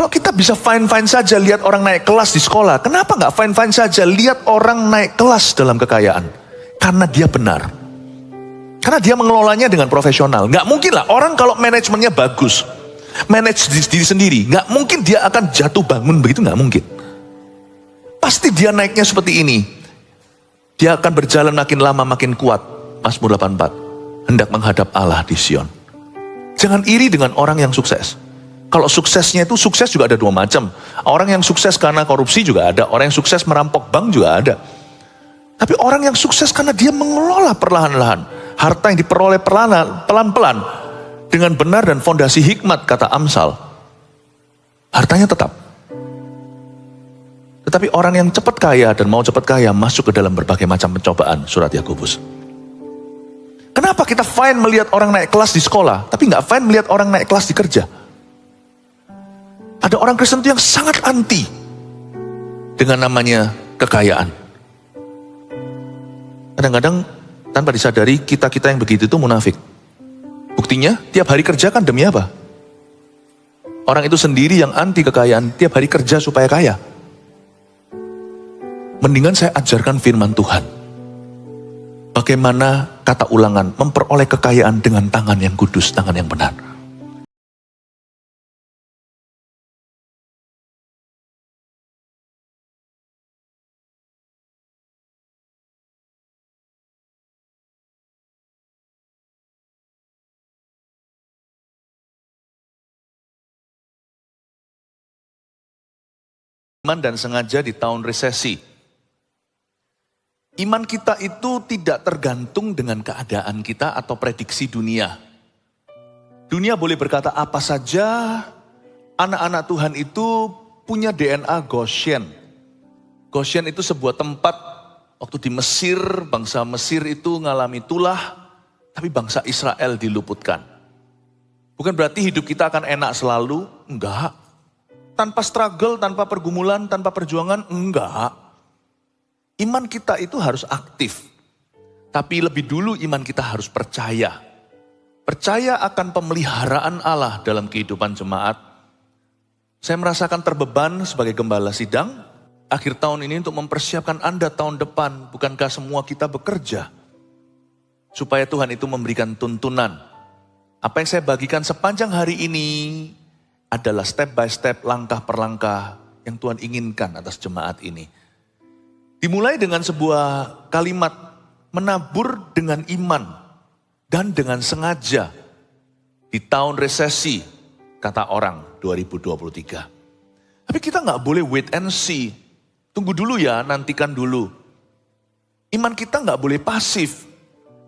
Kalau kita bisa fine-fine saja lihat orang naik kelas di sekolah, kenapa nggak fine-fine saja lihat orang naik kelas dalam kekayaan? Karena dia benar. Karena dia mengelolanya dengan profesional. Nggak mungkin lah orang kalau manajemennya bagus, manage diri sendiri, nggak mungkin dia akan jatuh bangun begitu, nggak mungkin. Pasti dia naiknya seperti ini. Dia akan berjalan makin lama makin kuat. Mazmur 84. Hendak menghadap Allah di Sion. Jangan iri dengan orang yang sukses. Kalau suksesnya itu sukses juga ada dua macam. Orang yang sukses karena korupsi juga ada. Orang yang sukses merampok bank juga ada. Tapi orang yang sukses karena dia mengelola perlahan-lahan. Harta yang diperoleh pelan-pelan. Dengan benar dan fondasi hikmat kata Amsal. Hartanya tetap. Tetapi orang yang cepat kaya dan mau cepat kaya masuk ke dalam berbagai macam pencobaan. Surat Yakobus. Kenapa kita fine melihat orang naik kelas di sekolah, tapi nggak fine melihat orang naik kelas di kerja? Ada orang Kristen itu yang sangat anti dengan namanya kekayaan. Kadang-kadang tanpa disadari kita-kita yang begitu itu munafik. Buktinya tiap hari kerja kan demi apa? Orang itu sendiri yang anti kekayaan, tiap hari kerja supaya kaya. Mendingan saya ajarkan firman Tuhan. Bagaimana kata Ulangan memperoleh kekayaan dengan tangan yang kudus, tangan yang benar. Iman dan sengaja di tahun resesi. Iman kita itu tidak tergantung dengan keadaan kita atau prediksi dunia. Dunia boleh berkata apa saja, anak-anak Tuhan itu punya DNA Goshen. Goshen itu sebuah tempat, waktu di Mesir, bangsa Mesir itu ngalami tulah, tapi bangsa Israel diluputkan. Bukan berarti hidup kita akan enak selalu, enggak. Tanpa struggle, tanpa pergumulan, tanpa perjuangan, enggak. Iman kita itu harus aktif. Tapi lebih dulu iman kita harus percaya. Percaya akan pemeliharaan Allah dalam kehidupan jemaat. Saya merasakan terbeban sebagai gembala sidang. Akhir tahun ini untuk mempersiapkan Anda tahun depan. Bukankah semua kita bekerja? Supaya Tuhan itu memberikan tuntunan. Apa yang saya bagikan sepanjang hari ini adalah step by step, langkah per langkah yang Tuhan inginkan atas jemaat ini. Dimulai dengan sebuah kalimat menabur dengan iman dan dengan sengaja di tahun resesi, kata orang 2023. Tapi kita nggak boleh wait and see. Tunggu dulu ya, nantikan dulu. Iman kita nggak boleh pasif.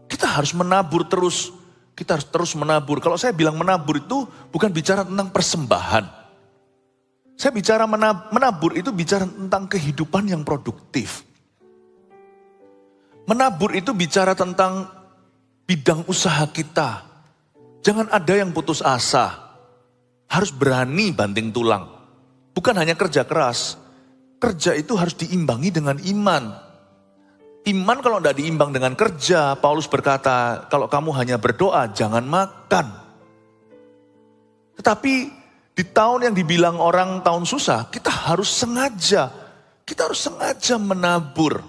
Kita harus menabur terus. Kita harus terus menabur. Kalau saya bilang menabur itu bukan bicara tentang persembahan. Saya bicara menabur itu bicara tentang kehidupan yang produktif. Menabur itu bicara tentang bidang usaha kita. Jangan ada yang putus asa. Harus berani banting tulang. Bukan hanya kerja keras. Kerja itu harus diimbangi dengan iman. Iman kalau tidak diimbang dengan kerja, Paulus berkata, kalau kamu hanya berdoa, jangan makan. Tetapi di tahun yang dibilang orang tahun susah, kita harus sengaja menabur.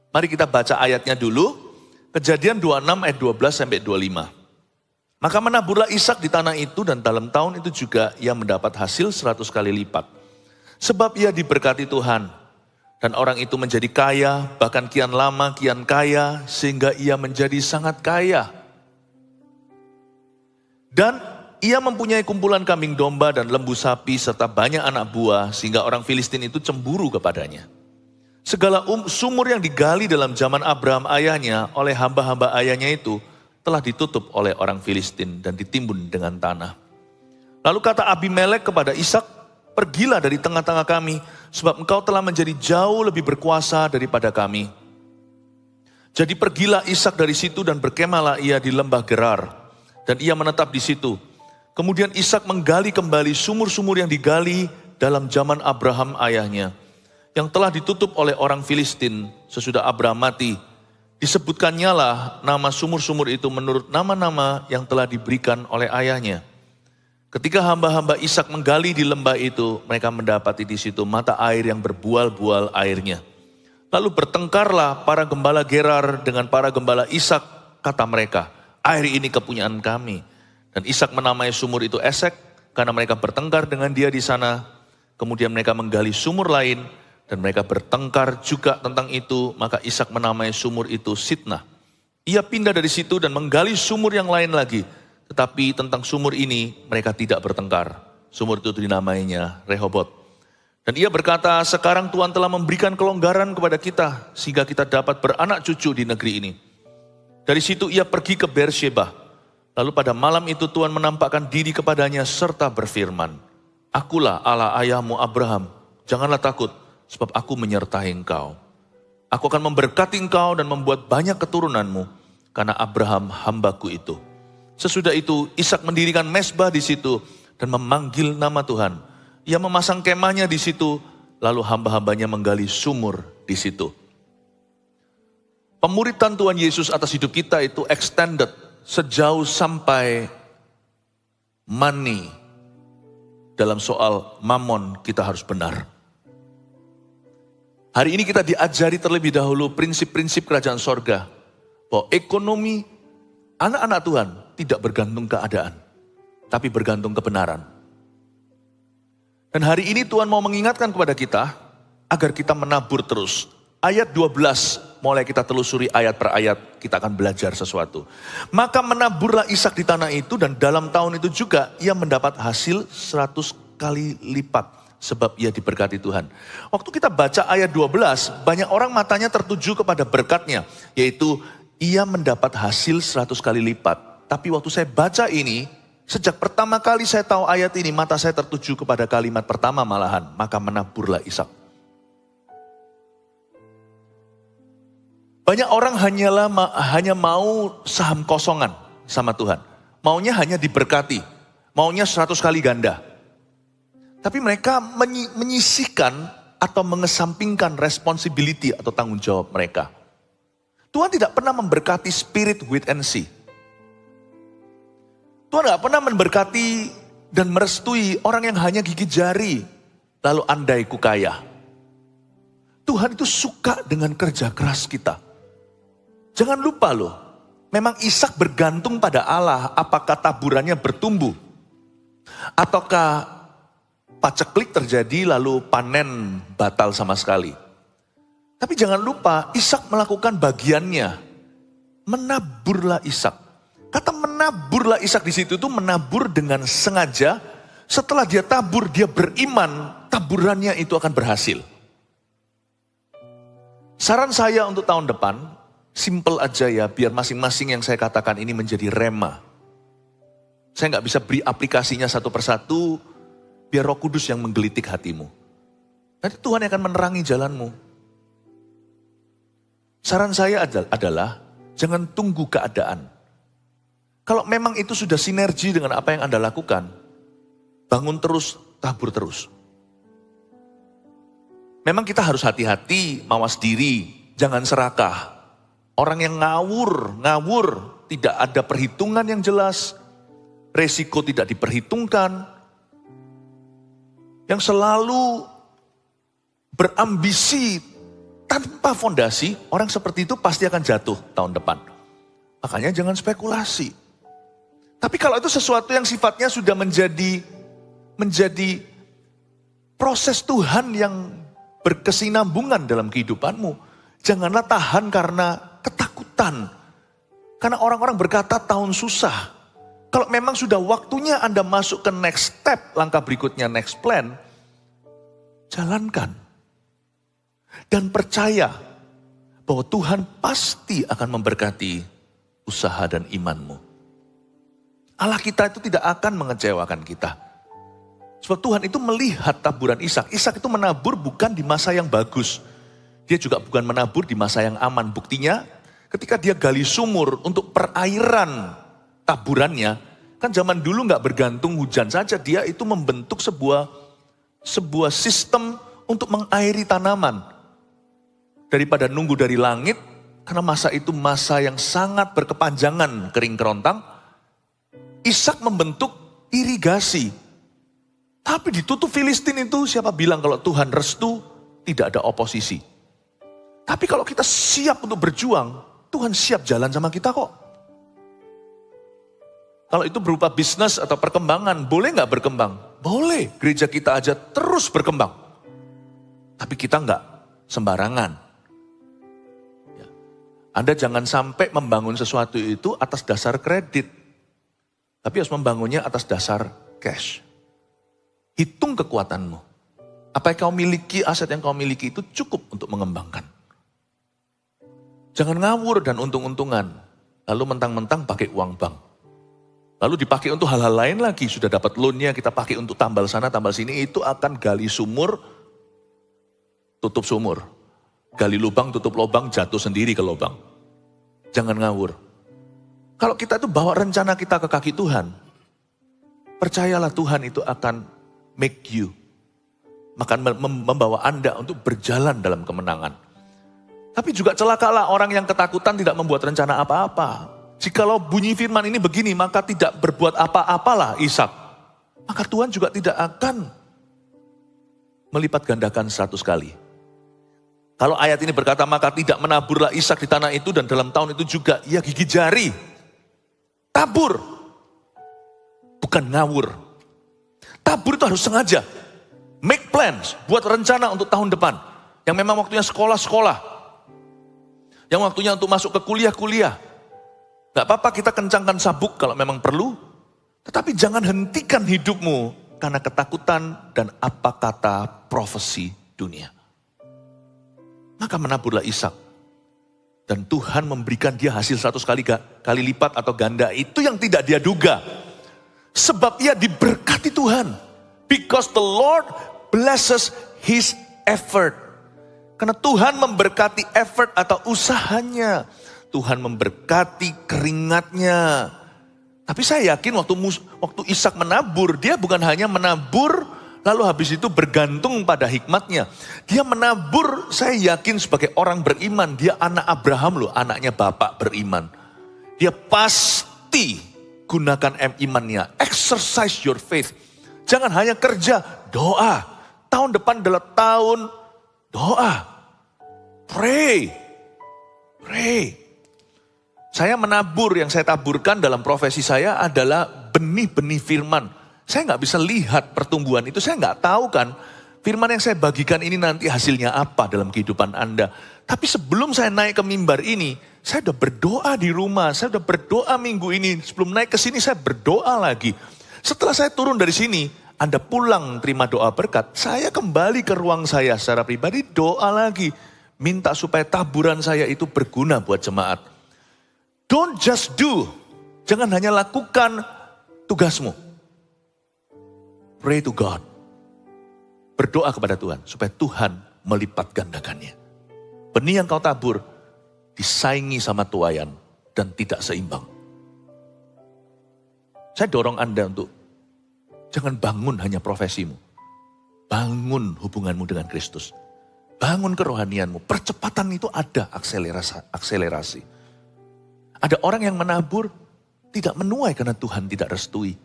Mari kita baca ayatnya dulu. Kejadian 26 ayat 12 sampai 25. Maka menaburlah Ishak di tanah itu dan dalam tahun itu juga ia mendapat hasil 100 kali lipat. Sebab ia diberkati Tuhan. Dan orang itu menjadi kaya, bahkan kian lama kian kaya, sehingga ia menjadi sangat kaya. Dan ia mempunyai kumpulan kambing domba dan lembu sapi serta banyak anak buah sehingga orang Filistin itu cemburu kepadanya. Segala sumur yang digali dalam zaman Abraham ayahnya oleh hamba-hamba ayahnya itu telah ditutup oleh orang Filistin dan ditimbun dengan tanah. Lalu kata Abimelek kepada Ishak, pergilah dari tengah-tengah kami sebab engkau telah menjadi jauh lebih berkuasa daripada kami. Jadi pergilah Ishak dari situ dan berkemahlah ia di lembah Gerar dan ia menetap di situ. Kemudian Ishak menggali kembali sumur-sumur yang digali dalam zaman Abraham ayahnya, yang telah ditutup oleh orang Filistin sesudah Abraham mati. Disebutkannya lah nama sumur-sumur itu menurut nama-nama yang telah diberikan oleh ayahnya. Ketika hamba-hamba Ishak menggali di lembah itu, mereka mendapati di situ mata air yang berbual-bual airnya. Lalu bertengkarlah para gembala Gerar dengan para gembala Ishak, kata mereka, air ini kepunyaan kami. Dan Ishak menamai sumur itu Esek, karena mereka bertengkar dengan dia di sana. Kemudian mereka menggali sumur lain, dan mereka bertengkar juga tentang itu, maka Ishak menamai sumur itu Sitnah. Ia pindah dari situ dan menggali sumur yang lain lagi. Tetapi tentang sumur ini mereka tidak bertengkar. Sumur itu dinamainya Rehobot. Dan ia berkata, sekarang Tuhan telah memberikan kelonggaran kepada kita, sehingga kita dapat beranak cucu di negeri ini. Dari situ ia pergi ke Beersheba. Lalu pada malam itu Tuhan menampakkan diri kepadanya serta berfirman, Akulah Allah ayahmu Abraham, janganlah takut, sebab aku menyertai engkau. Aku akan memberkati engkau dan membuat banyak keturunanmu, karena Abraham hambaku itu. Sesudah itu Ishak mendirikan mezbah di situ dan memanggil nama Tuhan. Ia memasang kemahnya di situ, lalu hamba-hambanya menggali sumur di situ. Pemuritan Tuhan Yesus atas hidup kita itu extended sejauh sampai money. Dalam soal mamon kita harus benar. Hari ini kita diajari terlebih dahulu prinsip-prinsip kerajaan sorga. Bahwa ekonomi anak-anak Tuhan tidak bergantung keadaan, tapi bergantung kebenaran. Dan hari ini Tuhan mau mengingatkan kepada kita, agar kita menabur terus. Ayat 12, mulai kita telusuri ayat per ayat, kita akan belajar sesuatu. Maka menaburlah Ishak di tanah itu, dan dalam tahun itu juga ia mendapat hasil 100 kali lipat. Sebab ia diberkati Tuhan. Waktu kita baca ayat 12, banyak orang matanya tertuju kepada berkatnya, yaitu ia mendapat hasil 100 kali lipat. Tapi waktu saya baca ini, sejak pertama kali saya tahu ayat ini, mata saya tertuju kepada kalimat pertama malahan, maka menaburlah Ishak. Banyak orang hanya mau saham kosongan sama Tuhan. Maunya hanya diberkati, maunya 100 kali ganda. Tapi mereka menyisihkan atau mengesampingkan responsibility atau tanggung jawab mereka. Tuhan tidak pernah memberkati spirit, wait and see. Tuhan gak pernah memberkati dan merestui orang yang hanya gigit jari, lalu andai ku kaya. Tuhan itu suka dengan kerja keras kita. Jangan lupa loh, memang Ishak bergantung pada Allah apakah taburannya bertumbuh. Ataukah paceklik terjadi lalu panen batal sama sekali. Tapi jangan lupa Ishak melakukan bagiannya. Menaburlah Ishak. Kata menaburlah Ishak di situ itu menabur dengan sengaja. Setelah dia tabur, dia beriman, taburannya itu akan berhasil. Saran saya untuk tahun depan, simple aja ya, biar masing-masing yang saya katakan ini menjadi rema. Saya nggak bisa beri aplikasinya satu persatu, biar Roh Kudus yang menggelitik hatimu. Nanti Tuhan akan menerangi jalanmu. Saran saya adalah, jangan tunggu keadaan. Kalau memang itu sudah sinergi dengan apa yang Anda lakukan, bangun terus, tabur terus. Memang kita harus hati-hati, mawas diri, jangan serakah. Orang yang ngawur, tidak ada perhitungan yang jelas, resiko tidak diperhitungkan, yang selalu berambisi tanpa fondasi, orang seperti itu pasti akan jatuh tahun depan. Makanya jangan spekulasi. Tapi kalau itu sesuatu yang sifatnya sudah menjadi proses Tuhan yang berkesinambungan dalam kehidupanmu, janganlah tahan karena ketakutan. Karena orang-orang berkata tahun susah. Kalau memang sudah waktunya Anda masuk ke next step, langkah berikutnya next plan, jalankan. Dan percaya bahwa Tuhan pasti akan memberkati usaha dan imanmu. Allah kita itu tidak akan mengecewakan kita. Sebab Tuhan itu melihat taburan Ishak. Ishak itu menabur bukan di masa yang bagus. Dia juga bukan menabur di masa yang aman. Buktinya ketika dia gali sumur untuk perairan taburannya. Kan zaman dulu gak bergantung hujan saja. Dia itu membentuk sebuah sistem untuk mengairi tanaman. Daripada nunggu dari langit. Karena masa itu masa yang sangat berkepanjangan kering kerontang. Ishak membentuk irigasi. Tapi ditutup Filistin itu siapa bilang kalau Tuhan restu tidak ada oposisi. Tapi kalau kita siap untuk berjuang, Tuhan siap jalan sama kita kok. Kalau itu berupa bisnis atau perkembangan, boleh nggak berkembang? Boleh, gereja kita aja terus berkembang. Tapi kita nggak sembarangan. Ya. Anda jangan sampai membangun sesuatu itu atas dasar kredit. Tapi harus membangunnya atas dasar cash. Hitung kekuatanmu. Apa yang kau miliki, aset yang kau miliki itu cukup untuk mengembangkan. Jangan ngawur dan untung-untungan. Lalu mentang-mentang pakai uang bank. Lalu dipakai untuk hal-hal lain lagi. Sudah dapat loan-nya, kita pakai untuk tambal sana, tambal sini. Itu akan gali sumur, tutup sumur. Gali lubang, tutup lubang, jatuh sendiri ke lubang. Jangan ngawur. Kalau kita itu bawa rencana kita ke kaki Tuhan, percayalah Tuhan itu akan make you. Akan membawa Anda untuk berjalan dalam kemenangan. Tapi juga celakalah orang yang ketakutan tidak membuat rencana apa-apa. Jikalau bunyi firman ini begini, maka tidak berbuat apa-apalah Ishak. Maka Tuhan juga tidak akan melipat gandakan 100 kali. Kalau ayat ini berkata, maka tidak menaburlah Ishak di tanah itu, dan dalam tahun itu juga ia gigit jari. Tabur. Bukan ngawur. Tabur itu harus sengaja. Make plans, buat rencana untuk tahun depan. Yang memang waktunya sekolah-sekolah. Yang waktunya untuk masuk ke kuliah-kuliah. Gak apa-apa kita kencangkan sabuk kalau memang perlu. Tetapi jangan hentikan hidupmu karena ketakutan dan apa kata profesi dunia. Maka menaburlah Ishak. Dan Tuhan memberikan dia hasil 100 kali lipat atau ganda. Itu yang tidak dia duga. Sebab ia diberkati Tuhan. Because the Lord blesses his effort. Karena Tuhan memberkati effort atau usahanya. Tuhan memberkati keringatnya. Tapi saya yakin waktu Ishak menabur, dia bukan hanya menabur lalu habis itu bergantung pada hikmatnya. Dia menabur, saya yakin sebagai orang beriman, dia anak Abraham loh, anaknya bapak beriman. Dia pasti gunakan imannya, exercise your faith. Jangan hanya kerja, doa. Tahun depan adalah tahun doa. Pray. Saya menabur, yang saya taburkan dalam profesi saya adalah benih-benih firman. Saya nggak bisa lihat pertumbuhan itu, saya nggak tahu kan. Firman yang saya bagikan ini nanti hasilnya apa dalam kehidupan Anda. Tapi sebelum saya naik ke mimbar ini, saya udah berdoa di rumah, saya udah berdoa minggu ini. Sebelum naik ke sini saya berdoa lagi. Setelah saya turun dari sini, Anda pulang terima doa berkat, saya kembali ke ruang saya secara pribadi doa lagi. Minta supaya taburan saya itu berguna buat jemaat. Don't just do. Jangan hanya lakukan tugasmu. Pray to God. Berdoa kepada Tuhan supaya Tuhan melipat gandakannya. Benih yang kau tabur disaingi sama tuaian dan tidak seimbang. Saya dorong Anda untuk jangan bangun hanya profesimu. Bangun hubunganmu dengan Kristus. Bangun kerohanianmu. Percepatan itu ada akselerasi. Ada orang yang menabur tidak menuai karena Tuhan tidak restui.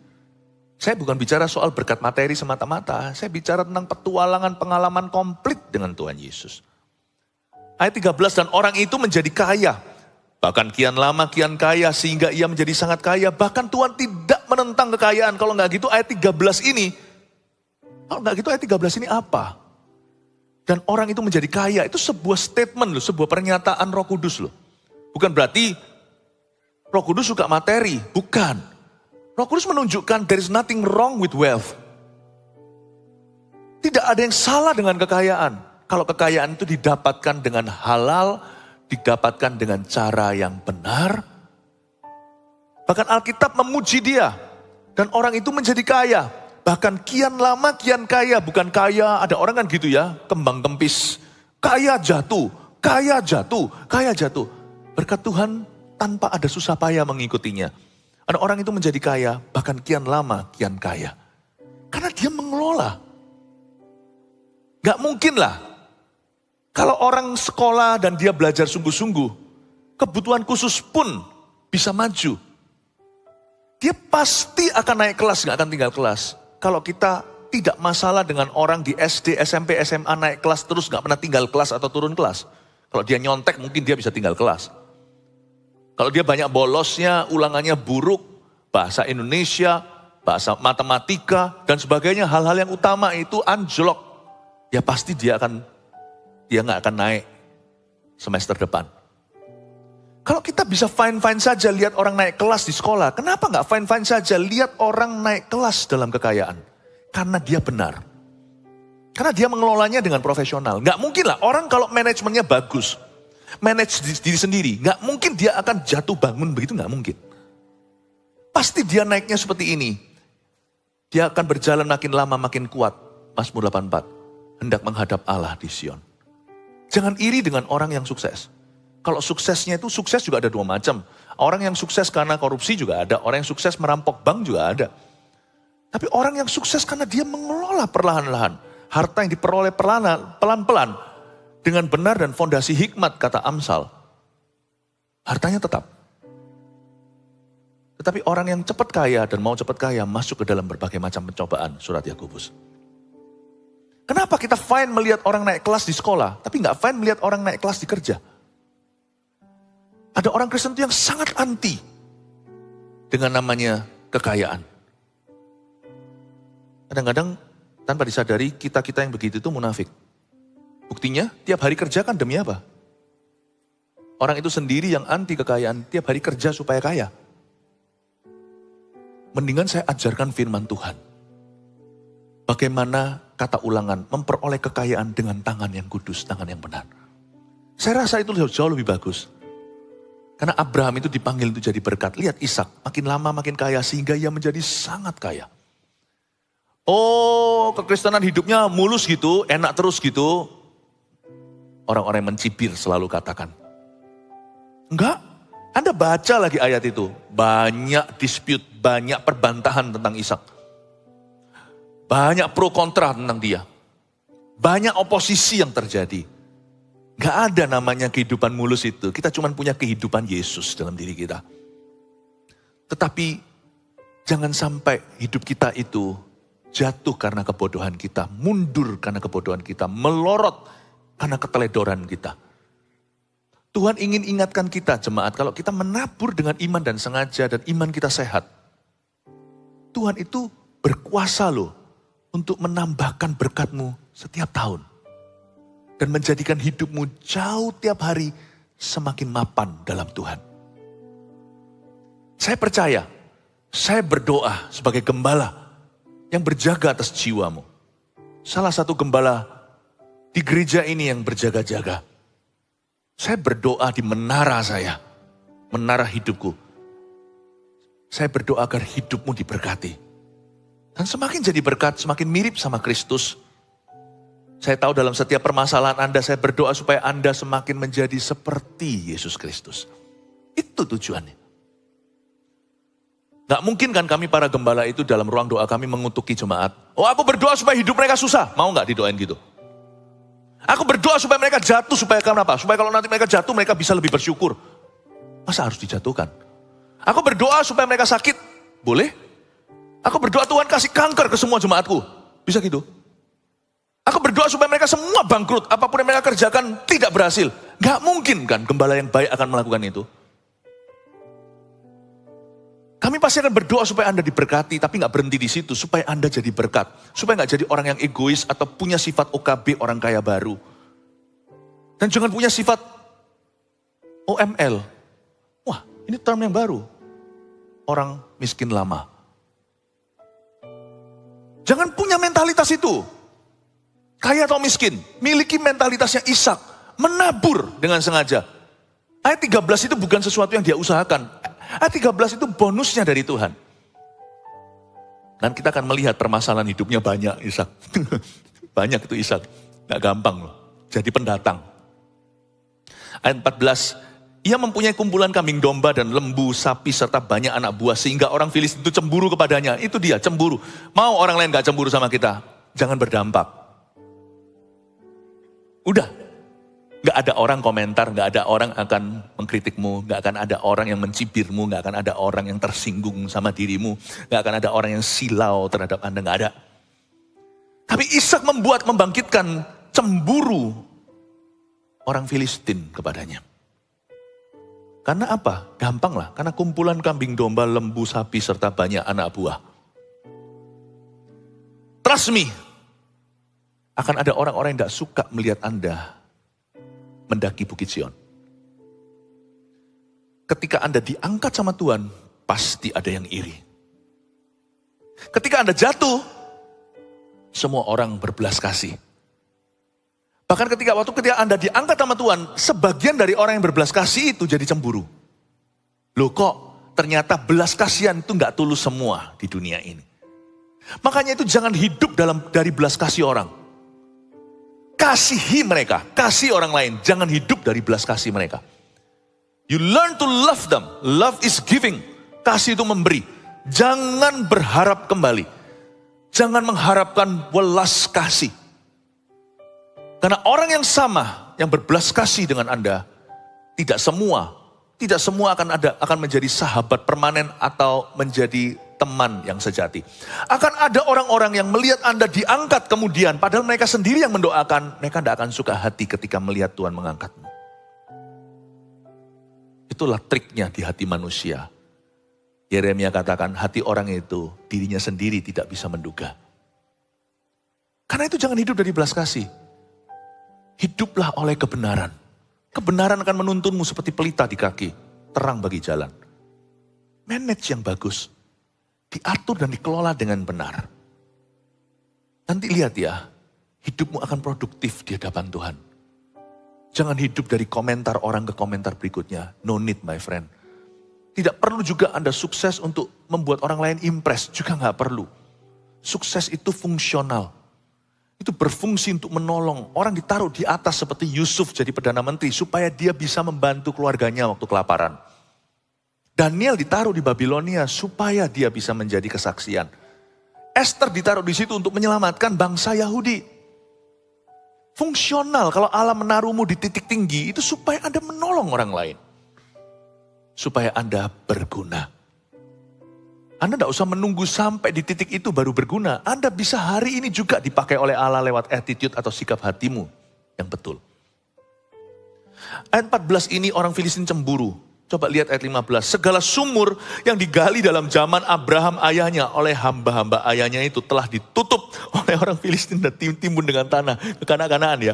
Saya bukan bicara soal berkat materi semata-mata. Saya bicara tentang petualangan pengalaman komplit dengan Tuhan Yesus. Ayat 13, dan orang itu menjadi kaya. Bahkan kian lama kian kaya sehingga ia menjadi sangat kaya. Bahkan Tuhan tidak menentang kekayaan. Kalau nggak gitu ayat 13 ini. Kalau nggak gitu ayat 13 ini apa? Dan orang itu menjadi kaya, itu sebuah statement loh, sebuah pernyataan Roh Kudus loh. Bukan berarti Roh Kudus suka materi, bukan. Roh Kudus menunjukkan there is nothing wrong with wealth. Tidak ada yang salah dengan kekayaan. Kalau kekayaan itu didapatkan dengan halal, didapatkan dengan cara yang benar. Bahkan Alkitab memuji dia. Dan orang itu menjadi kaya. Bahkan kian lama kian kaya, bukan kaya, ada orang kan gitu ya, kembang kempis. Kaya jatuh, kaya jatuh, kaya jatuh. Berkat Tuhan tanpa ada susah payah mengikutinya. Ada orang itu menjadi kaya, bahkan kian lama kian kaya. Karena dia mengelola. Gak mungkin lah, kalau orang sekolah dan dia belajar sungguh-sungguh, kebutuhan khusus pun bisa maju. Dia pasti akan naik kelas, gak akan tinggal kelas. Kalau kita tidak masalah dengan orang di SD, SMP, SMA naik kelas terus gak pernah tinggal kelas atau turun kelas. Kalau dia nyontek mungkin dia bisa tinggal kelas. Kalau dia banyak bolosnya, ulangannya buruk, bahasa Indonesia, bahasa matematika dan sebagainya, hal-hal yang utama itu anjlok. Ya pasti dia gak akan naik semester depan. Kalau kita bisa fine-fine saja lihat orang naik kelas di sekolah, kenapa nggak fine-fine saja lihat orang naik kelas dalam kekayaan? Karena dia benar. Karena dia mengelolanya dengan profesional. Nggak mungkin lah orang kalau manajemennya bagus, manage diri sendiri, nggak mungkin dia akan jatuh bangun begitu, nggak mungkin. Pasti dia naiknya seperti ini. Dia akan berjalan makin lama makin kuat. Mazmur 84, hendak menghadap Allah di Sion. Jangan iri dengan orang yang sukses. Kalau suksesnya itu, sukses juga ada dua macam. Orang yang sukses karena korupsi juga ada. Orang yang sukses merampok bank juga ada. Tapi orang yang sukses karena dia mengelola perlahan-lahan. Harta yang diperoleh pelan-pelan. Dengan benar dan fondasi hikmat, kata Amsal. Hartanya tetap. Tetapi orang yang cepat kaya dan mau cepat kaya masuk ke dalam berbagai macam pencobaan. Surat Yakobus. Kenapa kita fine melihat orang naik kelas di sekolah, tapi nggak fine melihat orang naik kelas di kerja? Ada orang Kristen itu yang sangat anti dengan namanya kekayaan. Kadang-kadang tanpa disadari kita-kita yang begitu itu munafik. Buktinya tiap hari kerja kan demi apa? Orang itu sendiri yang anti kekayaan tiap hari kerja supaya kaya. Mendingan saya ajarkan firman Tuhan. Bagaimana kata Ulangan memperoleh kekayaan dengan tangan yang kudus, tangan yang benar. Saya rasa itu jauh lebih bagus. Karena Abraham itu dipanggil untuk jadi berkat. Lihat Ishak, makin lama makin kaya sehingga ia menjadi sangat kaya. Oh, kekristenan hidupnya mulus gitu, enak terus gitu. Orang-orang yang mencibir selalu katakan. Enggak, Anda baca lagi ayat itu. Banyak dispute, banyak perbantahan tentang Ishak. Banyak pro kontra tentang dia. Banyak oposisi yang terjadi. Gak ada namanya kehidupan mulus itu. Kita cuma punya kehidupan Yesus dalam diri kita. Tetapi jangan sampai hidup kita itu jatuh karena kebodohan kita. Mundur karena kebodohan kita. Melorot karena keteledoran kita. Tuhan ingin ingatkan kita jemaat. Kalau kita menabur dengan iman dan sengaja dan iman kita sehat. Tuhan itu berkuasa loh untuk menambahkan berkatmu setiap tahun. Dan menjadikan hidupmu jauh tiap hari semakin mapan dalam Tuhan. Saya percaya, saya berdoa sebagai gembala yang berjaga atas jiwamu. Salah satu gembala di gereja ini yang berjaga-jaga. Saya berdoa di menara saya, menara hidupku. Saya berdoa agar hidupmu diberkati. Dan semakin jadi berkat, semakin mirip sama Kristus. Saya tahu dalam setiap permasalahan Anda, saya berdoa supaya Anda semakin menjadi seperti Yesus Kristus. Itu tujuannya. Gak mungkin kan kami para gembala itu dalam ruang doa kami mengutuki jemaat. Oh, aku berdoa supaya hidup mereka susah. Mau gak didoain gitu? Aku berdoa supaya mereka jatuh, supaya kenapa? Supaya kalau nanti mereka jatuh, mereka bisa lebih bersyukur. Masa harus dijatuhkan? Aku berdoa supaya mereka sakit. Boleh? Aku berdoa Tuhan kasih kanker ke semua jemaatku. Bisa gitu? Aku berdoa supaya mereka semua bangkrut. Apapun yang mereka kerjakan tidak berhasil. Gak mungkin kan gembala yang baik akan melakukan itu. Kami pasti akan berdoa supaya Anda diberkati. Tapi gak berhenti di situ. Supaya Anda jadi berkat. Supaya gak jadi orang yang egois. Atau punya sifat OKB orang kaya baru. Dan jangan punya sifat OML. Wah, ini term yang baru. Orang miskin lama. Jangan punya mentalitas itu. Kaya atau miskin, miliki mentalitasnya Ishak, menabur dengan sengaja. Ayat 13 itu bukan sesuatu yang dia usahakan. Ayat 13 itu bonusnya dari Tuhan. Dan kita akan melihat permasalahan hidupnya banyak Ishak. Banyak itu Ishak, gak gampang loh. Jadi pendatang. Ayat 14, ia mempunyai kumpulan kambing domba dan lembu, sapi serta banyak anak buah. Sehingga orang Filistin itu cemburu kepadanya. Itu dia, cemburu. Mau orang lain gak cemburu sama kita? Jangan berdampak. Udah, Gak ada orang komentar, gak ada orang akan mengkritikmu, gak akan ada orang yang mencibirmu, gak akan ada orang yang tersinggung sama dirimu, gak akan ada orang yang silau terhadap Anda, gak ada. Tapi Ishak membangkitkan cemburu orang Filistin kepadanya. Karena apa? Gampang lah, karena kumpulan kambing domba, lembu, sapi, serta banyak anak buah. Trust me, akan ada orang-orang yang gak suka melihat Anda mendaki Bukit Sion. Ketika Anda diangkat sama Tuhan, pasti ada yang iri. Ketika Anda jatuh, semua orang berbelas kasih. Bahkan ketika Anda diangkat sama Tuhan, sebagian dari orang yang berbelas kasih itu jadi cemburu. Loh kok ternyata belas kasihan itu gak tulus semua di dunia ini. Makanya itu jangan hidup dari belas kasih orang. Kasihi mereka, kasih orang lain. Jangan hidup dari belas kasih mereka. You learn to love them. Love is giving. Kasih itu memberi. Jangan berharap kembali. Jangan mengharapkan welas kasih. Karena orang yang sama, yang berbelas kasih dengan Anda, tidak semua akan menjadi sahabat permanen atau menjadi teman yang sejati. Akan ada orang-orang yang melihat Anda diangkat kemudian, padahal mereka sendiri yang mendoakan, mereka tidak akan suka hati ketika melihat Tuhan mengangkatmu. Itulah triknya di hati manusia. Yeremia katakan, hati orang itu dirinya sendiri tidak bisa menduga. Karena itu jangan hidup dari belas kasih. Hiduplah oleh kebenaran. Kebenaran akan menuntunmu seperti pelita di kaki, terang bagi jalan. Manage yang bagus. Diatur dan dikelola dengan benar. Nanti lihat ya, hidupmu akan produktif di hadapan Tuhan. Jangan hidup dari komentar orang ke komentar berikutnya. No need my friend. Tidak perlu juga Anda sukses untuk membuat orang lain impress. Juga nggak perlu. Sukses itu fungsional. Itu berfungsi untuk menolong. Orang ditaruh di atas seperti Yusuf jadi Perdana Menteri. Supaya dia bisa membantu keluarganya waktu kelaparan. Daniel ditaruh di Babilonia supaya dia bisa menjadi kesaksian. Esther ditaruh di situ untuk menyelamatkan bangsa Yahudi. Fungsional kalau Allah menaruhmu di titik tinggi itu supaya Anda menolong orang lain. Supaya Anda berguna. Anda tidak usah menunggu sampai di titik itu baru berguna. Anda bisa hari ini juga dipakai oleh Allah lewat attitude atau sikap hatimu yang betul. Ayat 14 ini orang Filistin cemburu. Coba lihat ayat 15. Segala sumur yang digali dalam zaman Abraham ayahnya oleh hamba-hamba ayahnya itu telah ditutup oleh orang Filistin dan timbun dengan tanah. Kekanak-kanaan ya.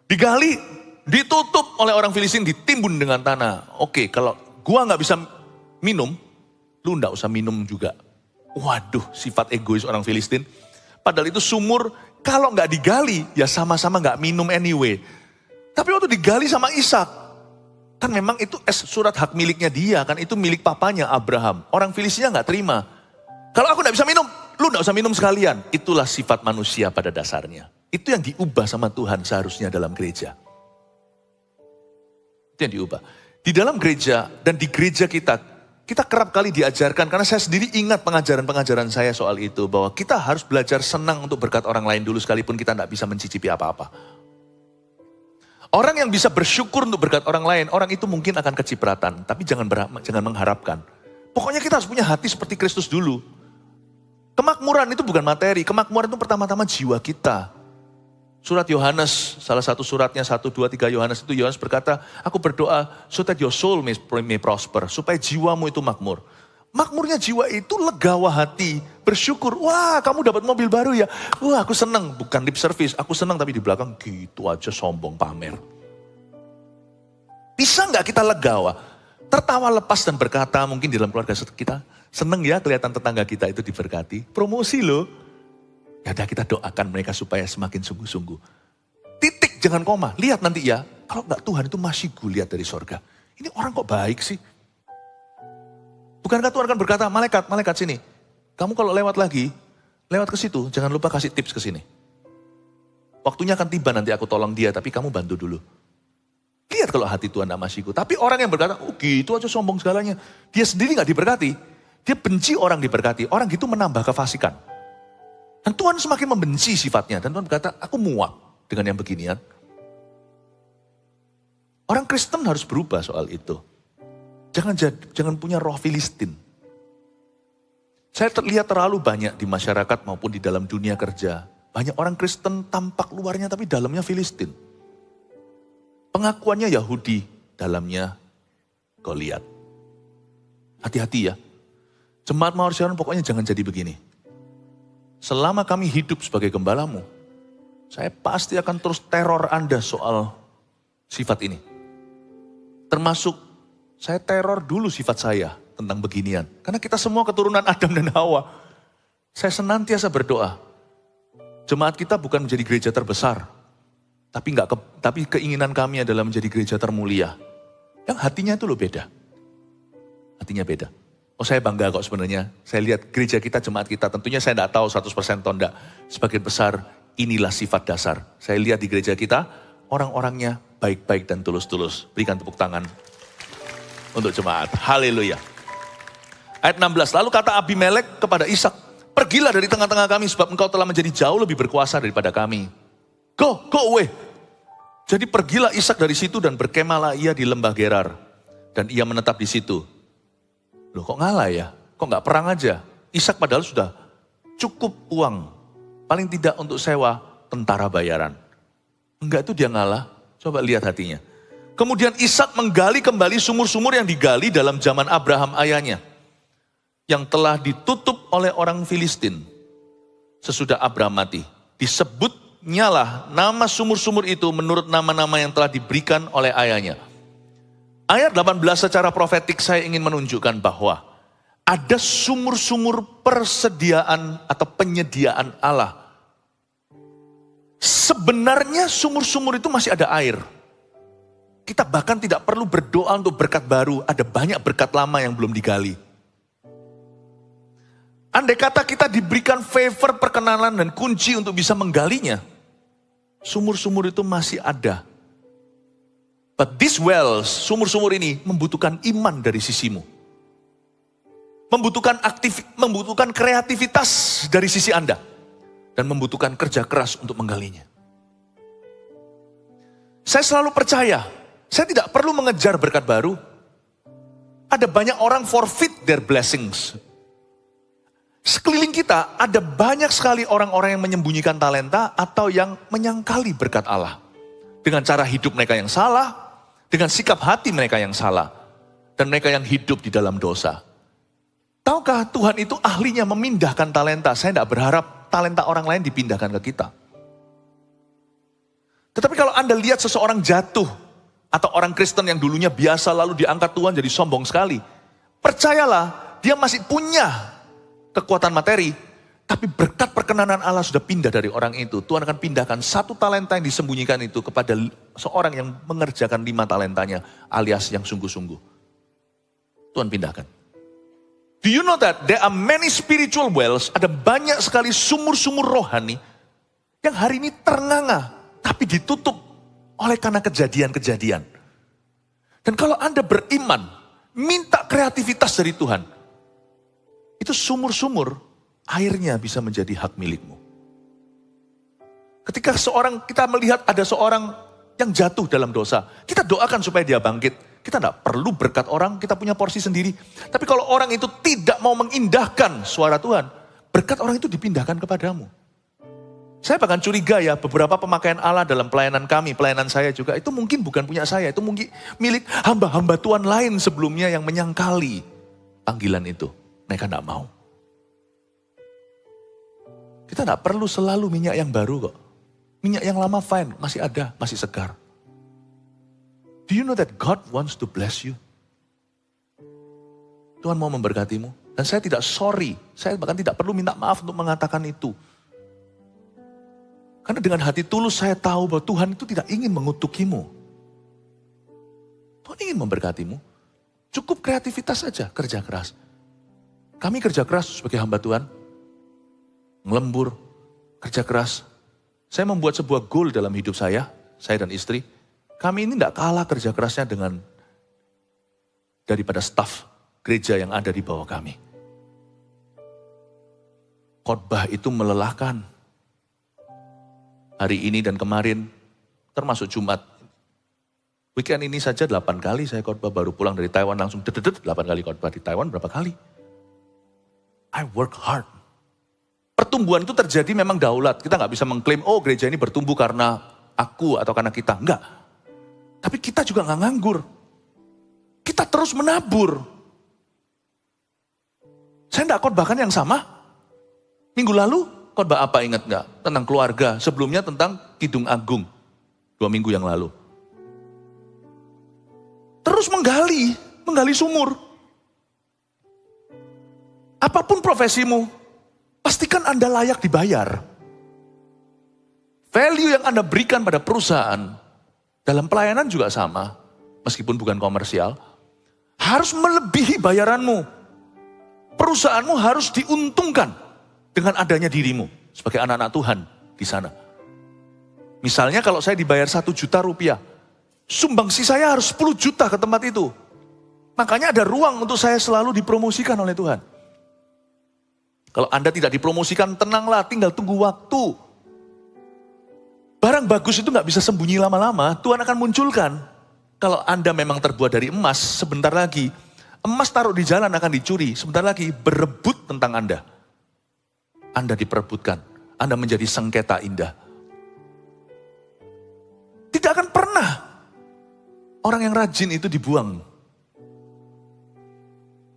Digali, ditutup oleh orang Filistin, ditimbun dengan tanah. Oke, kalau gua gak bisa minum, lu gak usah minum juga. Waduh, sifat egois orang Filistin. Padahal itu sumur, kalau gak digali, ya sama-sama gak minum anyway. Tapi waktu digali sama Ishak, kan memang itu surat hak miliknya dia, kan itu milik papanya Abraham. Orang Filistinnya gak terima. Kalau aku gak bisa minum, lu gak usah minum sekalian. Itulah sifat manusia pada dasarnya. Itu yang diubah sama Tuhan seharusnya dalam gereja. Itu yang diubah. Di dalam gereja dan di gereja kita kerap kali diajarkan, karena saya sendiri ingat pengajaran-pengajaran saya soal itu, bahwa kita harus belajar senang untuk berkat orang lain dulu sekalipun kita gak bisa mencicipi apa-apa. Orang yang bisa bersyukur untuk berkat orang lain, orang itu mungkin akan kecipratan. Tapi jangan mengharapkan. Pokoknya kita harus punya hati seperti Kristus dulu. Kemakmuran itu bukan materi, kemakmuran itu pertama-tama jiwa kita. Surat Yohanes, salah satu suratnya 1, 2, 3 Yohanes itu, Yohanes berkata, aku berdoa so that your soul may prosper, supaya jiwamu itu makmur. Makmurnya jiwa itu legawa hati, bersyukur. Wah, kamu dapat mobil baru ya. Wah, aku senang. Bukan lip service, aku senang tapi di belakang gitu aja sombong pamer. Bisa nggak kita legawa? Tertawa lepas dan berkata, mungkin di dalam keluarga kita, senang ya kelihatan tetangga kita itu diberkati. Promosi loh. Ya udah kita doakan mereka supaya semakin sungguh-sungguh. Titik, jangan koma. Lihat nanti ya, kalau nggak Tuhan itu masih gue lihat dari sorga. Ini orang kok baik sih? Bukankah Tuhan akan berkata, malaikat sini. Kamu kalau lewat ke situ, jangan lupa kasih tips ke sini. Waktunya akan tiba nanti aku tolong dia, tapi kamu bantu dulu. Lihat kalau hati Tuhan tidak masihku. Tapi orang yang berkata, oh gitu aja sombong segalanya. Dia sendiri gak diberkati. Dia benci orang diberkati. Orang gitu menambah kefasikan. Dan Tuhan semakin membenci sifatnya. Dan Tuhan berkata, aku muak dengan yang beginian. Orang Kristen harus berubah soal itu. Jangan punya roh Filistin. Saya terlihat terlalu banyak di masyarakat maupun di dalam dunia kerja. Banyak orang Kristen tampak luarnya tapi dalamnya Filistin. Pengakuannya Yahudi, dalamnya Goliat. Hati-hati ya. Jemaat Mawar Zion pokoknya jangan jadi begini. Selama kami hidup sebagai gembalamu, saya pasti akan terus teror Anda soal sifat ini. Termasuk saya teror dulu sifat saya tentang beginian. Karena kita semua keturunan Adam dan Hawa. Saya senantiasa berdoa. Jemaat kita bukan menjadi gereja terbesar. Tapi keinginan kami adalah menjadi gereja termulia. Yang hatinya itu loh beda. Hatinya beda. Oh saya bangga kok sebenarnya. Saya lihat gereja kita, jemaat kita. Tentunya saya tidak tahu 100% atau enggak. Sebagian besar inilah sifat dasar. Saya lihat di gereja kita, orang-orangnya baik-baik dan tulus-tulus. Berikan tepuk tangan untuk jemaat. Haleluya. Ayat 16, lalu kata Abimelek kepada Ishak, pergilah dari tengah-tengah kami sebab engkau telah menjadi jauh lebih berkuasa daripada kami. Go away. Jadi pergilah Ishak dari situ dan berkemahlah ia di lembah Gerar. Dan ia menetap di situ. Loh kok ngalah ya? Kok gak perang aja? Ishak padahal sudah cukup uang. Paling tidak untuk sewa tentara bayaran. Enggak itu dia ngalah. Coba lihat hatinya. Kemudian Ishak menggali kembali sumur-sumur yang digali dalam zaman Abraham ayahnya. Yang telah ditutup oleh orang Filistin. Sesudah Abraham mati. Disebutnya lah nama sumur-sumur itu menurut nama-nama yang telah diberikan oleh ayahnya. Ayat 18 secara profetik saya ingin menunjukkan bahwa ada sumur-sumur persediaan atau penyediaan Allah. Sebenarnya sumur-sumur itu masih ada air. Kita bahkan tidak perlu berdoa untuk berkat baru. Ada banyak berkat lama yang belum digali. Andai kata kita diberikan favor perkenalan dan kunci untuk bisa menggalinya. Sumur-sumur itu masih ada. But these wells, sumur-sumur ini membutuhkan iman dari sisimu. Membutuhkan kreativitas dari sisi Anda. Dan membutuhkan kerja keras untuk menggalinya. Saya selalu percaya, saya tidak perlu mengejar berkat baru. Ada banyak orang forfeit their blessings. Sekeliling kita ada banyak sekali orang-orang yang menyembunyikan talenta atau yang menyangkali berkat Allah. Dengan cara hidup mereka yang salah. Dengan sikap hati mereka yang salah. Dan mereka yang hidup di dalam dosa. Tahukah Tuhan itu ahlinya memindahkan talenta. Saya tidak berharap talenta orang lain dipindahkan ke kita. Tetapi kalau Anda lihat seseorang jatuh. Atau orang Kristen yang dulunya biasa lalu diangkat Tuhan jadi sombong sekali. Percayalah dia masih punya kekuatan materi. Tapi berkat perkenanan Allah sudah pindah dari orang itu. Tuhan akan pindahkan satu talenta yang disembunyikan itu kepada seorang yang mengerjakan 5 talentanya. Alias yang sungguh-sungguh. Tuhan pindahkan. Do you know that there are many spiritual wells. Ada banyak sekali sumur-sumur rohani. Yang hari ini ternganga. Tapi ditutup oleh karena kejadian-kejadian. Dan kalau Anda beriman. Minta kreativitas dari Tuhan. Itu sumur-sumur. Airnya bisa menjadi hak milikmu. Ketika kita melihat ada seorang yang jatuh dalam dosa. Kita doakan supaya dia bangkit. Kita tidak perlu berkat orang, kita punya porsi sendiri. Tapi kalau orang itu tidak mau mengindahkan suara Tuhan. Berkat orang itu dipindahkan kepadamu. Saya bahkan curiga ya, beberapa pemakaian Allah dalam pelayanan kami, pelayanan saya juga. Itu mungkin bukan punya saya, itu mungkin milik hamba-hamba Tuhan lain sebelumnya yang menyangkali panggilan itu. Mereka tidak mau. Kita tidak perlu selalu minyak yang baru kok. Minyak yang lama fine, masih ada, masih segar. Do you know that God wants to bless you? Tuhan mau memberkatimu. Dan saya tidak sorry, saya bahkan tidak perlu minta maaf untuk mengatakan itu. Karena dengan hati tulus saya tahu bahwa Tuhan itu tidak ingin mengutukimu. Tuhan ingin memberkatimu. Cukup kreativitas saja, kerja keras. Kami kerja keras sebagai hamba Tuhan. Ngelembur, kerja keras. Saya membuat sebuah goal dalam hidup saya dan istri. Kami ini tidak kalah kerja kerasnya daripada staf gereja yang ada di bawah kami. Khotbah itu melelahkan. Hari ini dan kemarin, termasuk Jumat, Weekend ini saja 8 kali saya khotbah, baru pulang dari Taiwan langsung 8 kali khotbah. Di Taiwan berapa kali? I work hard. Pertumbuhan itu terjadi memang daulat. Kita nggak bisa mengklaim, oh gereja ini bertumbuh karena aku atau karena kita. Enggak. Tapi kita juga nggak nganggur. Kita terus menabur. Saya enggak khotbahkan yang sama. Minggu lalu khotbah apa ingat nggak? Tentang keluarga. Sebelumnya tentang Kidung Agung. 2 minggu yang lalu. Terus menggali sumur. Apapun profesimu, pastikan Anda layak dibayar. Value yang Anda berikan pada perusahaan, dalam pelayanan juga sama, meskipun bukan komersial, harus melebihi bayaranmu. Perusahaanmu harus diuntungkan dengan adanya dirimu sebagai anak-anak Tuhan di sana. Misalnya kalau saya dibayar 1 juta rupiah, sumbangsi saya harus 10 juta ke tempat itu. Makanya ada ruang untuk saya selalu dipromosikan oleh Tuhan. Kalau Anda tidak dipromosikan, tenanglah, tinggal tunggu waktu. Barang bagus itu gak bisa sembunyi lama-lama, Tuhan akan munculkan. Kalau Anda memang terbuat dari emas, sebentar lagi, emas taruh di jalan akan dicuri, sebentar lagi berebut tentang Anda. Anda diperebutkan, Anda menjadi sengketa indah. Tidak akan pernah orang yang rajin itu dibuang.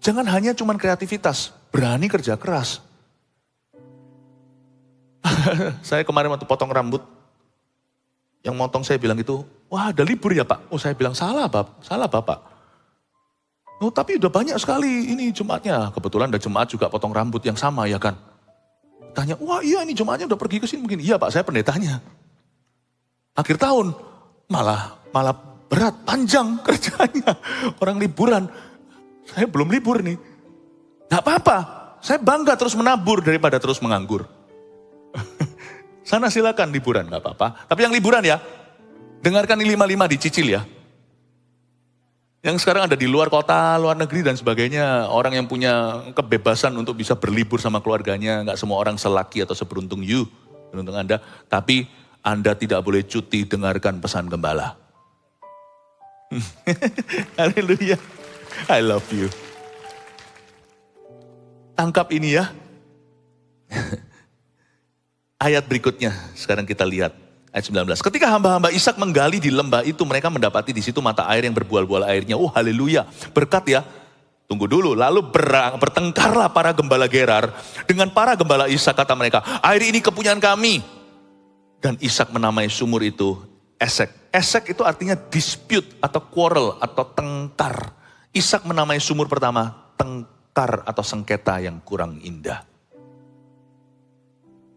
Jangan hanya cuman kreativitas, berani kerja keras. Saya kemarin waktu potong rambut, yang motong saya bilang gitu, wah ada libur ya Pak? Oh saya bilang salah Bapak. Oh tapi udah banyak sekali ini Jumatnya. Kebetulan ada Jumat juga potong rambut yang sama ya kan. Tanya, wah iya ini Jumatnya udah pergi ke sini mungkin. Iya Pak, saya pendetanya. Akhir tahun, malah berat, panjang kerjanya. Orang liburan, saya belum libur nih. Gak apa-apa, saya bangga terus menabur daripada terus menganggur. Sana silakan liburan, gak apa-apa. Tapi yang liburan ya, dengarkan ini 5-5 dicicil ya. Yang sekarang ada di luar kota, luar negeri dan sebagainya. Orang yang punya kebebasan untuk bisa berlibur sama keluarganya. Gak semua orang selaki atau seberuntung beruntung Anda. Tapi Anda tidak boleh cuti dengarkan pesan gembala. Haleluya. I love you. Tangkap ini ya. Ayat berikutnya sekarang kita lihat. Ayat 19. Ketika hamba-hamba Ishak menggali di lembah itu, mereka mendapati di situ mata air yang berbual-bual airnya. Oh haleluya, berkat ya. Tunggu dulu, lalu bertengkarlah para gembala Gerar dengan para gembala Ishak, kata mereka, air ini kepunyaan kami. Dan Ishak menamai sumur itu Esek. Esek itu artinya dispute atau quarrel atau tengkar. Ishak menamai sumur pertama tengkar atau sengketa yang kurang indah.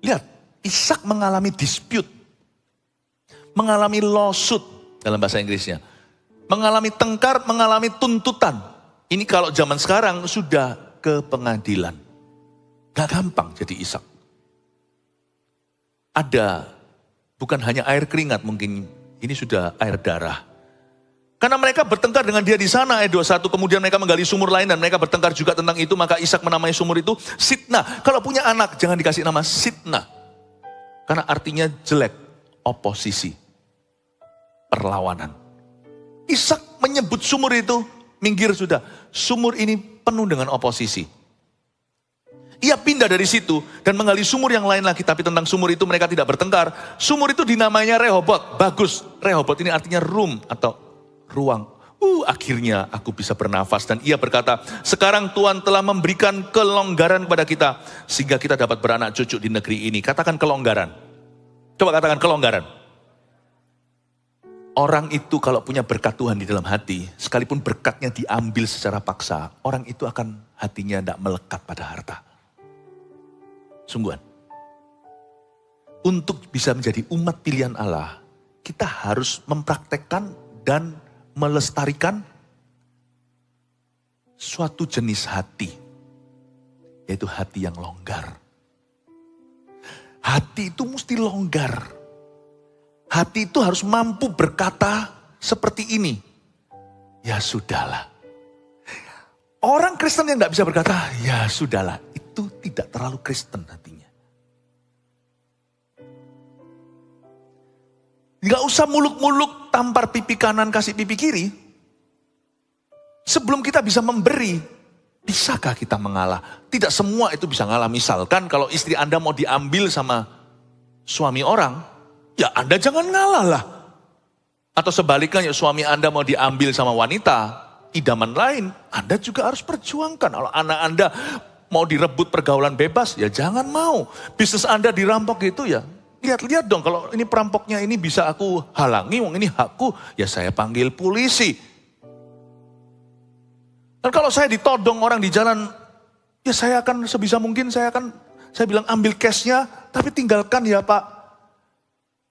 Lihat, Ishak mengalami dispute, mengalami lawsuit dalam bahasa Inggrisnya. Mengalami tengkar, mengalami tuntutan. Ini kalau zaman sekarang sudah ke pengadilan. Gak gampang jadi Ishak. Ada, bukan hanya air keringat mungkin, ini sudah air darah. Karena mereka bertengkar dengan dia di sana, ayat 21, kemudian mereka menggali sumur lain dan mereka bertengkar juga tentang itu, maka Ishak menamai sumur itu Sitnah. Kalau punya anak, jangan dikasih nama Sitnah. Karena artinya jelek, oposisi, perlawanan. Ishak menyebut sumur itu, minggir sudah. Sumur ini penuh dengan oposisi. Ia pindah dari situ dan menggali sumur yang lain lagi. Tapi tentang sumur itu mereka tidak bertengkar. Sumur itu dinamainya Rehobot. Bagus, Rehobot ini artinya room atau ruang. Akhirnya aku bisa bernafas. Dan ia berkata, sekarang Tuhan telah memberikan kelonggaran kepada kita. Sehingga kita dapat beranak cucu di negeri ini. Katakan kelonggaran. Coba katakan kelonggaran. Orang itu kalau punya berkat Tuhan di dalam hati, sekalipun berkatnya diambil secara paksa, orang itu akan hatinya tidak melekat pada harta. Sungguhan. Untuk bisa menjadi umat pilihan Allah, kita harus mempraktekkan dan melestarikan suatu jenis hati, yaitu hati yang longgar. Hati itu mesti longgar. Hati itu harus mampu berkata seperti ini. Ya sudahlah. Orang Kristen yang gak bisa berkata, ya sudahlah. Itu tidak terlalu Kristen hatinya. Gak usah muluk-muluk tampar pipi kanan kasih pipi kiri, sebelum kita bisa memberi, bisakah kita mengalah? Tidak semua itu bisa ngalah. Misalkan kalau istri Anda mau diambil sama suami orang, ya Anda jangan ngalah lah. Atau sebaliknya suami Anda mau diambil sama wanita, idaman lain, Anda juga harus perjuangkan. Kalau anak Anda mau direbut pergaulan bebas, ya jangan mau. Bisnis Anda dirampok gitu ya, lihat-lihat dong kalau ini perampoknya ini bisa aku halangi, wong ini hakku, ya saya panggil polisi. Dan kalau saya ditodong orang di jalan, ya saya akan sebisa mungkin saya bilang ambil cashnya, tapi tinggalkan ya Pak.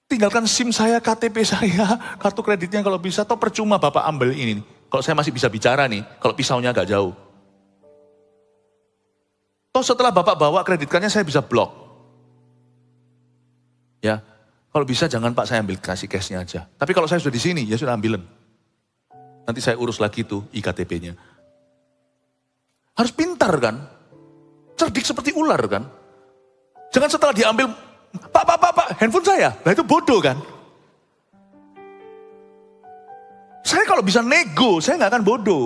Tinggalkan SIM saya, KTP saya, kartu kreditnya kalau bisa, atau percuma Bapak ambil ini. Kalau saya masih bisa bicara nih, kalau pisaunya agak jauh. Toh setelah Bapak bawa kredit cardnya saya bisa blok. Ya, kalau bisa jangan Pak saya ambil kasih cashnya aja. Tapi kalau saya sudah di sini, ya sudah ambilin. Nanti saya urus lagi tuh IKTP-nya. Harus pintar kan? Cerdik seperti ular kan? Jangan setelah diambil, Pak, handphone saya. Nah itu bodoh kan? Saya kalau bisa nego, saya nggak akan bodoh.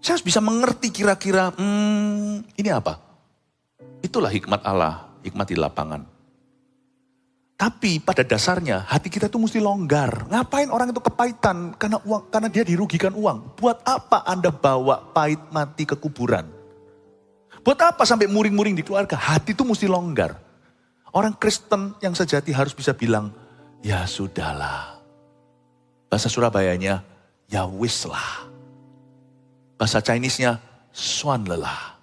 Saya harus bisa mengerti kira-kira, ini apa? Itulah hikmat Allah, hikmat di lapangan. Tapi pada dasarnya hati kita tuh mesti longgar. Ngapain orang itu kepahitan karena dia dirugikan uang? Buat apa Anda bawa pahit mati ke kuburan? Buat apa sampai muring-muring di keluarga? Hati itu mesti longgar. Orang Kristen yang sejati harus bisa bilang, ya sudahlah. Bahasa Surabayanya, ya wis lah. Bahasa Chinese-nya, swan lelah.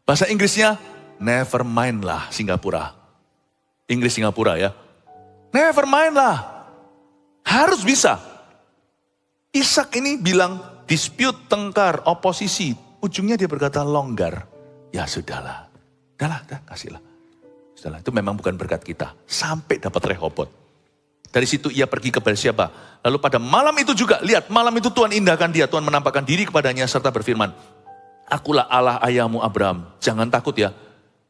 Bahasa Inggrisnya, never mind lah Singapura. Inggris Singapura ya. Never mind lah. Harus bisa. Ishak ini bilang, dispute, tengkar, oposisi. Ujungnya dia berkata longgar. Ya sudahlah. Dah kasihlah. Sudahlah, itu memang bukan berkat kita. Sampai dapat Rehobot. Dari situ ia pergi ke Beersheba. Lalu pada malam itu juga, lihat malam itu Tuhan indahkan dia. Tuhan menampakkan diri kepadanya serta berfirman, akulah Allah ayahmu Abraham. Jangan takut ya,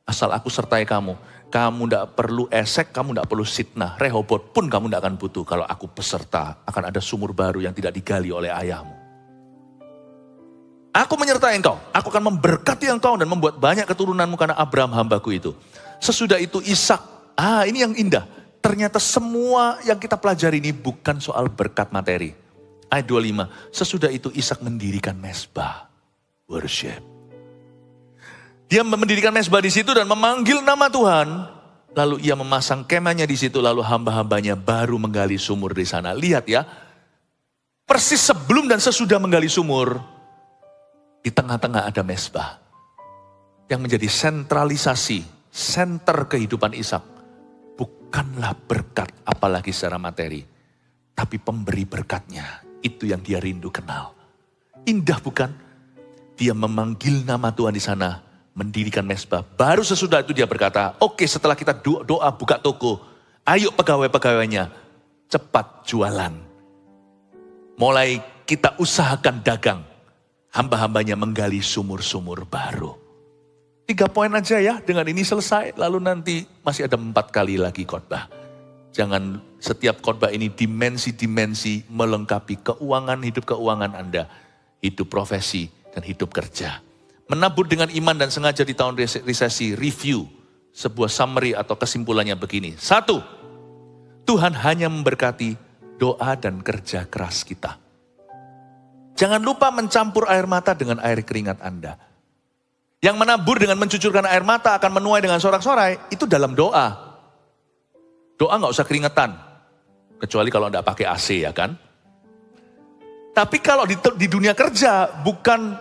asal aku sertai kamu. Kamu tidak perlu esek, kamu tidak perlu sitnah. Rehobot pun kamu tidak akan butuh. Kalau aku peserta, akan ada sumur baru yang tidak digali oleh ayahmu. Aku menyertai engkau, aku akan memberkati engkau dan membuat banyak keturunanmu karena Abraham hambaku itu. Sesudah itu Ishak, ini yang indah. Ternyata semua yang kita pelajari ini bukan soal berkat materi. Ayat 25, sesudah itu Ishak mendirikan mezbah, worship. Dia mendirikan mezbah di situ dan memanggil nama Tuhan. Lalu ia memasang kemahnya di situ, lalu hamba-hambanya baru menggali sumur di sana. Lihat ya, persis sebelum dan sesudah menggali sumur, di tengah-tengah ada mezbah. Yang menjadi sentralisasi, senter kehidupan Ishak. Bukanlah berkat apalagi secara materi. Tapi pemberi berkatnya, itu yang dia rindu kenal. Indah bukan? Dia memanggil nama Tuhan di sana, mendirikan mezbah. Baru sesudah itu dia berkata, oke, setelah kita doa buka toko, ayo pegawai-pegawainya, cepat jualan. Mulai kita usahakan dagang. Hamba-hambanya menggali sumur-sumur baru. 3 poin aja ya, dengan ini selesai. Lalu nanti masih ada 4 kali lagi khotbah. Jangan setiap khotbah ini dimensi-dimensi melengkapi hidup keuangan Anda. Hidup profesi dan hidup kerja. Menabur dengan iman dan sengaja di tahun resesi, review. Sebuah summary atau kesimpulannya begini. 1, Tuhan hanya memberkati doa dan kerja keras kita. Jangan lupa mencampur air mata dengan air keringat Anda. Yang menabur dengan mencucurkan air mata akan menuai dengan sorak-sorai, itu dalam doa. Doa gak usah keringetan. Kecuali kalau Anda pakai AC ya kan. Tapi kalau di dunia kerja, bukan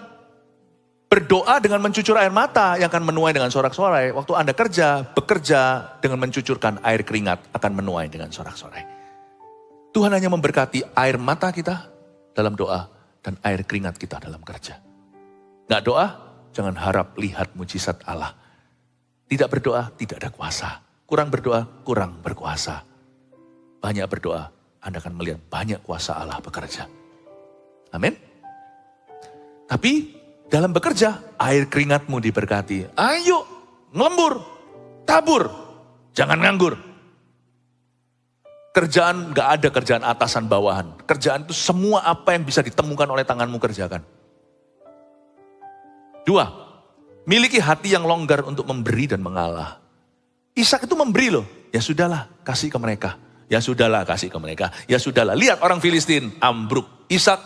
berdoa dengan mencucur air mata yang akan menuai dengan sorak-sorai. Waktu Anda bekerja dengan mencucurkan air keringat akan menuai dengan sorak-sorai. Tuhan hanya memberkati air mata kita dalam doa. Dan air keringat kita dalam kerja. Nggak doa, jangan harap lihat mujizat Allah. Tidak berdoa, tidak ada kuasa. Kurang berdoa, kurang berkuasa. Banyak berdoa, Anda akan melihat banyak kuasa Allah bekerja. Amin. Tapi dalam bekerja, air keringatmu diberkati. Ayo, ngelembur, tabur, jangan nganggur. Kerjaan gak ada kerjaan atasan bawahan. Kerjaan itu semua apa yang bisa ditemukan oleh tanganmu kerjakan. 2, miliki hati yang longgar untuk memberi dan mengalah. Ishak itu memberi loh. Ya sudahlah, kasih ke mereka. Ya sudahlah, kasih ke mereka. Ya sudahlah, lihat orang Filistin ambruk. Ishak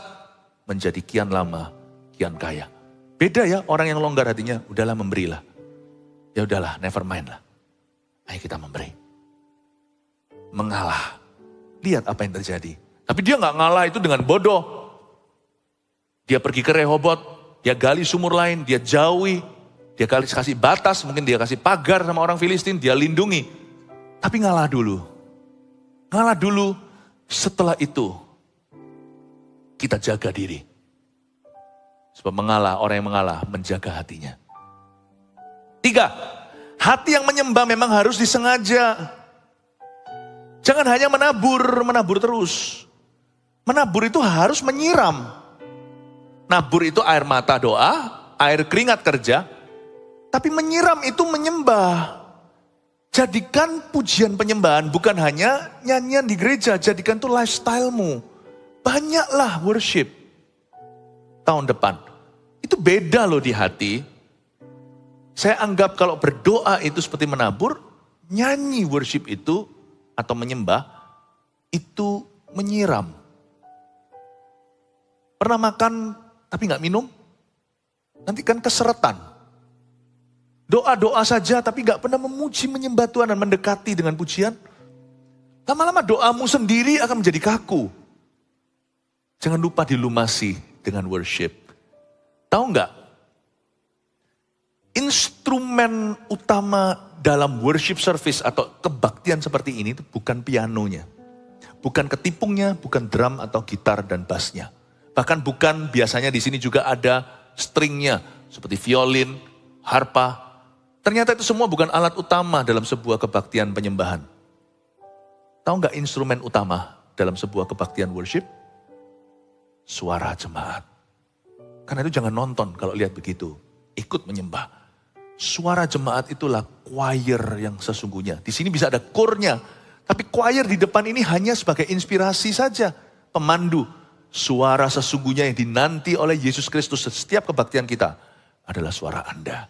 menjadi kian lama, kian kaya. Beda ya orang yang longgar hatinya, udahlah memberilah. Ya udahlah, never mind lah. Ayo kita memberi. Mengalah. Lihat apa yang terjadi. Tapi dia gak ngalah itu dengan bodoh. Dia pergi ke Rehobot, dia gali sumur lain, dia jauhi. Dia kasih batas, mungkin dia kasih pagar sama orang Filistin, dia lindungi. Tapi ngalah dulu. Ngalah dulu, setelah itu kita jaga diri. Sebab mengalah, orang yang mengalah menjaga hatinya. 3, hati yang menyembah memang harus disengaja. Jangan hanya menabur terus. Menabur itu harus menyiram. Nabur itu air mata doa, air keringat kerja. Tapi menyiram itu menyembah. Jadikan pujian penyembahan bukan hanya nyanyian di gereja. Jadikan itu lifestyle-mu. Banyaklah worship. Tahun depan. Itu beda loh di hati. Saya anggap kalau berdoa itu seperti menabur. Nyanyi worship itu atau menyembah, itu menyiram. Pernah makan tapi gak minum? Nanti kan keseretan. Doa-doa saja tapi gak pernah memuji menyembah Tuhan dan mendekati dengan pujian. Lama-lama doamu sendiri akan menjadi kaku. Jangan lupa dilumasi dengan worship. Tahu gak? Instrumen utama dalam worship service atau kebaktian seperti ini itu bukan pianonya. Bukan ketipungnya, bukan drum atau gitar dan bassnya. Bahkan bukan biasanya di sini juga ada stringnya. Seperti violin, harpa. Ternyata itu semua bukan alat utama dalam sebuah kebaktian penyembahan. Tahu nggak instrumen utama dalam sebuah kebaktian worship? Suara jemaat. Karena itu jangan nonton kalau lihat begitu. Ikut menyembah. Suara jemaat itulah choir yang sesungguhnya. Di sini bisa ada kornya. Tapi choir di depan ini hanya sebagai inspirasi saja. Pemandu. Suara sesungguhnya yang dinanti oleh Yesus Kristus setiap kebaktian kita adalah suara Anda.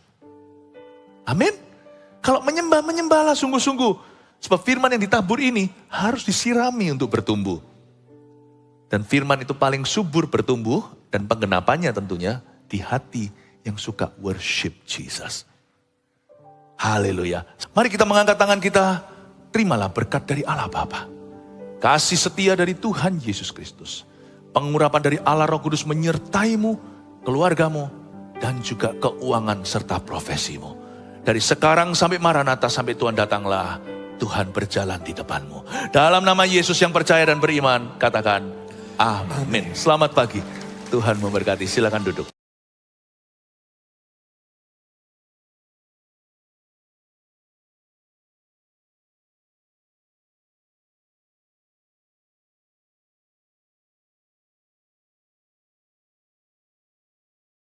Amin. Kalau menyembah, menyembahlah sungguh-sungguh. Sebab firman yang ditabur ini harus disirami untuk bertumbuh. Dan firman itu paling subur bertumbuh dan penggenapannya tentunya di hati yang suka worship Jesus. Haleluya. Mari kita mengangkat tangan kita. Terimalah berkat dari Allah Bapa. Kasih setia dari Tuhan Yesus Kristus. Pengurapan dari Allah Roh Kudus menyertaimu, keluargamu, dan juga keuangan serta profesimu. Dari sekarang sampai Maranatha, sampai Tuhan datanglah, Tuhan berjalan di depanmu. Dalam nama Yesus yang percaya dan beriman, katakan amin. Selamat pagi. Tuhan memberkati. Silakan duduk.